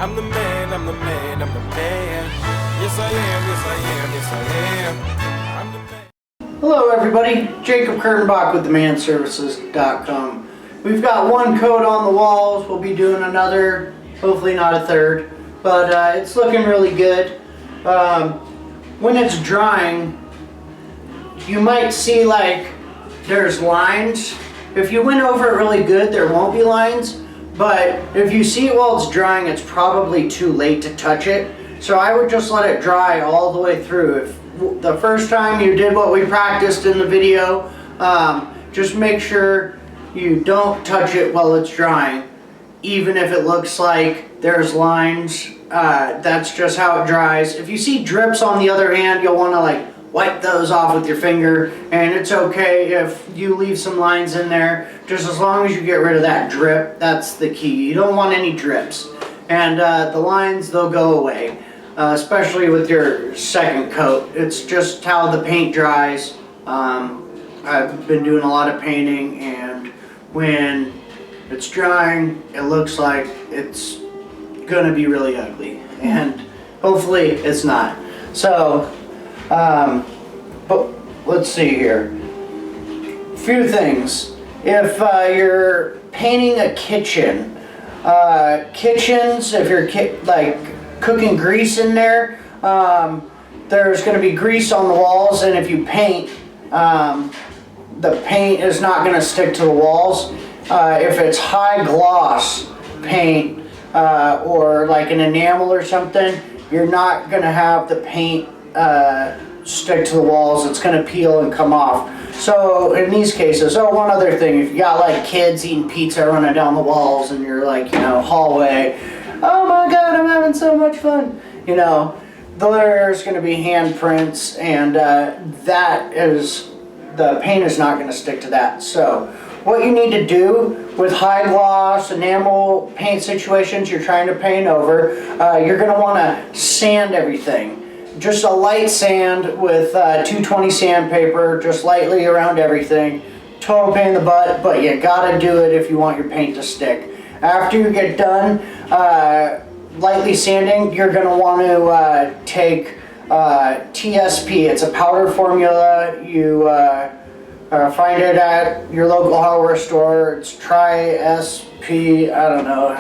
I'm the man, I'm the man, I'm the man. Yes I am, yes I am, yes I am. I'm the man. Hello everybody, Jacob Kurtenbach with themanservices.com. We've got one coat on the walls, we'll be doing another, hopefully not a third, but it's looking really good. When it's drying, you might see like there's lines. If you went over it really good, there won't be lines, but if you see it while it's drying, it's probably too late to touch it. So I would just let it dry all the way through. If the first time you did what we practiced in the video, just make sure you don't touch it while it's drying. Even if it looks like there's lines, that's just how it dries. If you see drips on the other hand, you'll want to like wipe those off with your finger, and it's okay if you leave some lines in there, just as long as you get rid of that drip. That's the key. You don't want any drips. And the lines, they'll go away, especially with your second coat. It's just how the paint dries. I've been doing a lot of painting, and when it's drying, it looks like it's gonna be really ugly, and hopefully it's not. So but let's see here. Few things. If you're painting a kitchen, kitchens, if you're like cooking grease in there, there's going to be grease on the walls, and if you paint, the paint is not going to stick to the walls. If it's high gloss paint or like an enamel or something, you're not going to have the paint stick to the walls. It's going to peel and come off. So in these cases, one other thing, if you got like kids eating pizza running down the walls and you're like, hallway, oh my god, I'm having so much fun, there's going to be handprints, and the paint is not going to stick to that. So what you need to do with high gloss enamel paint situations you're trying to paint over, you're going to want to sand everything. Just a light sand with 220 sandpaper, just lightly around everything. Total pain in the butt, but you gotta do it if you want your paint to stick. After you get done lightly sanding, you're gonna want to take TSP. It's a powder formula. You find it at your local hardware store. It's Tri-SP. I don't know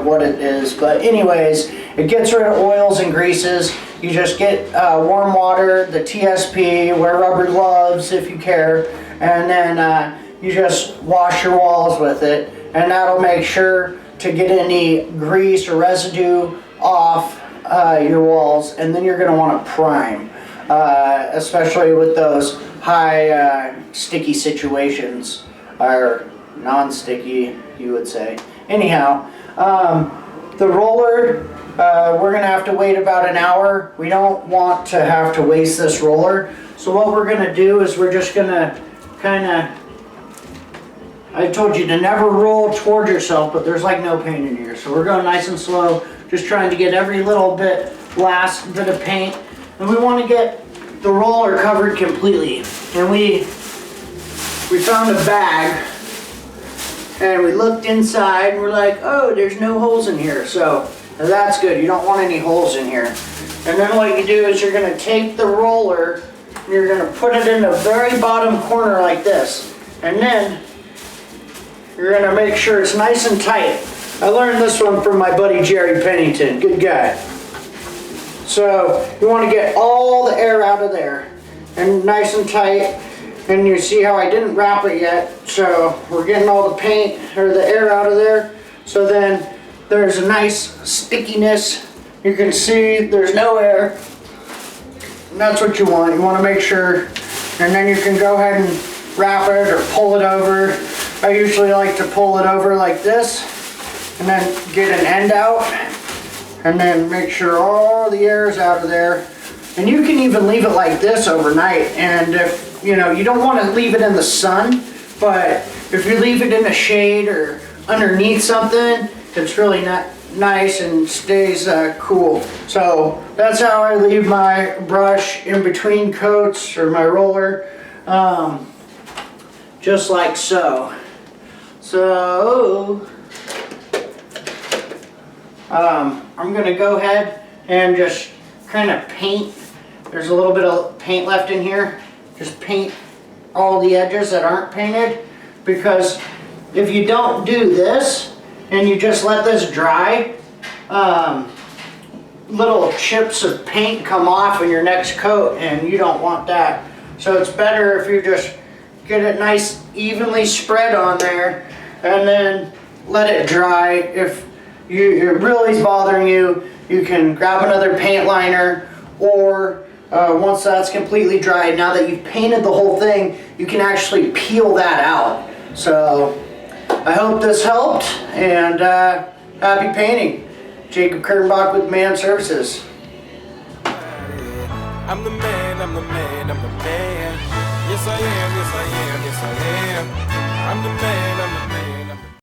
what it is, but anyways, it gets rid of oils and greases. You just get warm water, the TSP, wear rubber gloves if you care, and then you just wash your walls with it, and that'll make sure to get any grease or residue off your walls. And then you're going to want to prime, especially with those high sticky situations, or non-sticky, you would say. Anyhow, the roller, we're going to have to wait about an hour. We don't want to have to waste this roller. So what we're going to do is we're just going to I told you to never roll toward yourself, but there's like no paint in here. So we're going nice and slow, just trying to get every little last bit of paint. And we want to get the roller covered completely. And we found a bag, and we looked inside, and we're like, oh, there's no holes in here. So that's good. You don't want any holes in here. And then what you do is you're going to take the roller and you're going to put it in the very bottom corner like this. And then you're going to make sure it's nice and tight. I learned this one from my buddy Jerry Pennington. Good guy. So you want to get all the air out of there and nice and tight. And you see how I didn't wrap it yet. So we're getting all the paint or the air out of there. So then there's a nice stickiness. You can see there's no air. And that's what you want. You want to make sure. And then you can go ahead and wrap it or pull it over. I usually like to pull it over like this and then get an end out and then make sure all the air is out of there. And you can even leave it like this overnight. And if you don't want to leave it in the sun, but if you leave it in the shade or underneath something, it's really nice and stays cool. So that's how I leave my brush in between coats, or my roller, just like so. So I'm going to go ahead and just kind of paint. There's a little bit of paint left in here. Just paint all the edges that aren't painted, because if you don't do this and you just let this dry, little chips of paint come off in your next coat, and you don't want that. So it's better if you just get it nice evenly spread on there and then let it dry. If it really is bothering you, you can grab another paint liner, or once that's completely dried, now that you've painted the whole thing, you can actually peel that out. So I hope this helped, and happy painting. Jacob Kurtenbach with Man Services. I'm the man, I'm the man, I'm the man. Yes I am, yes I am, yes I am. I'm the man, I'm the man.